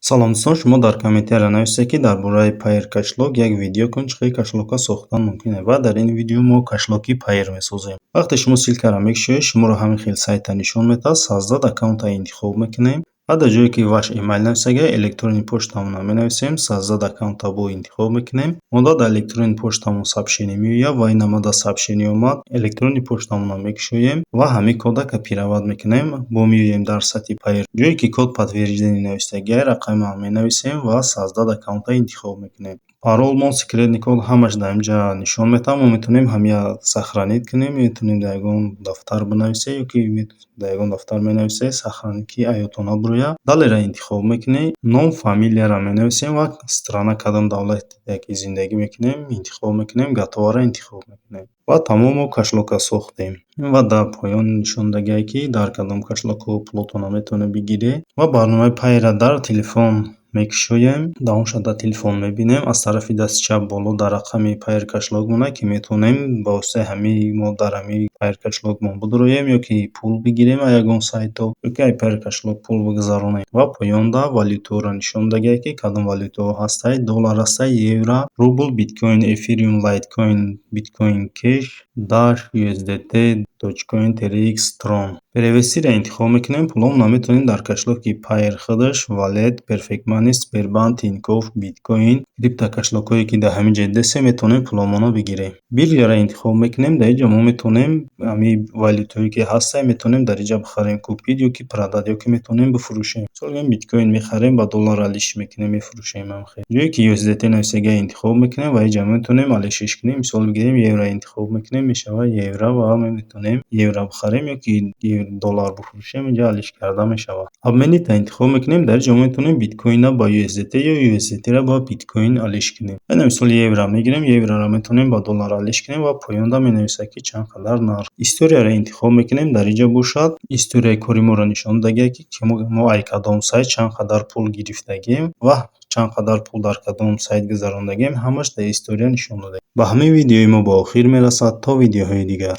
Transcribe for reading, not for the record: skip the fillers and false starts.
Салом дӯстон, шумо дар комментариро нависед, ки дар бораи пайр кашлок як видео кунед, чӣ қадar кашлока сохтан мумкин аст. Ва дар ин видео мо кашлоки пайр месозем. Вақте шумо силкаро мекушоед, шуморо ҳамин хел сайта нишон медиҳад, саздад аккаунта интихоб мекунем. Ва дар ҷое ки ваш имейл нависаги электронни почтамона менависем, саздад аккаунта бо интихоб мекунем. Мода дар электронни почтамон сообщение меояд ва ин намода сообщение омад, электронни почтамона мекушоем ва ҳамин кода копировать мекунем. Бо меоем дар сатҳи пайр, ҷое ки код подтверждение нависаги рақамро менависем ва саздад аккаунта интихоб мекунем. Парол, мон, секретный код ҳамаш дар инҷа нишон медиҳам. Мо метавонем ҳамия сохранит кунем, метавонем дар ягон дафтар бинависем, ёки дар ягон дафтар менависем, сохранӣ ки аётона бурояд. Далеро интихоб мекунем, ном, фамилияро менависем ва страна кадом давлате ки зиндагӣ мекунем интихоб мекунем, готоваро интихоб мекунем ва тамом мо кашлока сохтем. Ва дар поён нишон дагие ки дар кадом кашлоко пулотона метавонед бигиред ва барномаи пайра дар телефон мекушоем. Дар он шуда телефон мебинем, аз тарафи дасти чап боло дар рақами пайр кашлок монад, ки метавонем ба воситаи ҳамин мо дар ҳамин пайр кашлок мо бидуроем, ёки пул бигирем аз ягон сайто, ёки аз пайр кашлок пул бигузаронем. Ва поёнда валютаро нишон дагие, ки кадом валютаҳо ҳастаи доллар ҳастаи, евро, рубл, биткоин, эфириум, лайткоин, биткоин кеш, dash, USDT, dogecoin, TRX, Tron. Перевестиро интихоб мекунем. Пуломона метавонем дар кашлоки пайр худаш, Wallet, Perfect Money, Sberbank, Тинькофф, биткоин, крипто кашлокое ки дар ҳамин ҷо дестем метавонем пуломона бигирем. Бирҷаро интихоб мекунем. Дар инҷа мо метавонем ҳамин валютаҳое ки ҳаста метавонем дар инҷа бихарем, купид ёки продать, ёки метавонем бифурӯшем. Мисол биткоин мехарем, ба доллар алиш мекунем, мефурӯшем. Ҷое ки USDT нависаги интихоб мекунем ва инҷа метавонем алишиш кунем. Мисол бигирем, евро интихоб мекунем, мешавад евро ва метавонем евро бихарем ёки доллар бифурӯшем, инҷа алиш карда мешавад. Обменнита интихоб мекунем. Дар инҷа мо метавонем биткоинро ба USDT ё USDTро ба биткоин алиш кунем. Ина мисол евро мегирем, евроро метавонем ба доллар алиш кунем ва поёнда менависад ки чанд қадар нарх. Историяро интихоб мекунем. Дар инҷа бошад историяи кори моро нишон дагие, ки мо аз кадом сайт чанд қадар пул гирифтагем ва чанд қадар пул дар кадом сайт гузарондагем, ҳамаш дар история нишон додем. Ба ҳамин видеои мо ба охир мерасад. То видеоҳои дигар.